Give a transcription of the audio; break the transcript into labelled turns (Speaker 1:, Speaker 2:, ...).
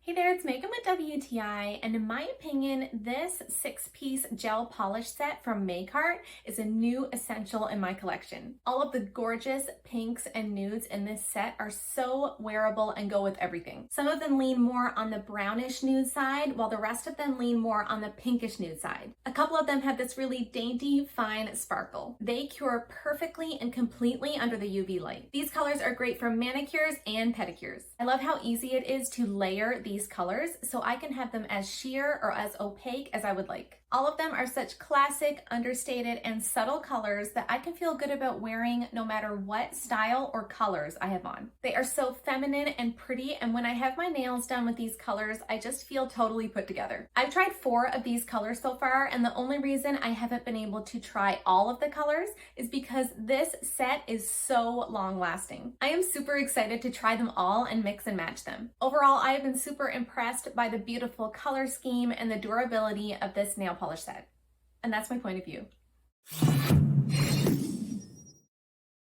Speaker 1: Hey there, it's Megan with WTI, and in my opinion, this 6-piece gel polish set from Makartt is a new essential in my collection. All of the gorgeous pinks and nudes in this set are so wearable and go with everything. Some of them lean more on the brownish nude side, while the rest of them lean more on the pinkish nude side. A couple of them have this really dainty, fine sparkle. They cure perfectly and completely under the UV light. These colors are great for manicures and pedicures. I love how easy it is to layer these colors so I can have them as sheer or as opaque as I would like. All of them are such classic, understated, and subtle colors that I can feel good about wearing no matter what style or colors I have on. They are so feminine and pretty, and when I have my nails done with these colors, I just feel totally put together. I've tried 4 of these colors so far, and the only reason I haven't been able to try all of the colors is because this set is so long lasting. I am super excited to try them all and mix and match them. Overall, I have been super impressed by the beautiful color scheme and the durability of this nail polish set. And that's my point of view.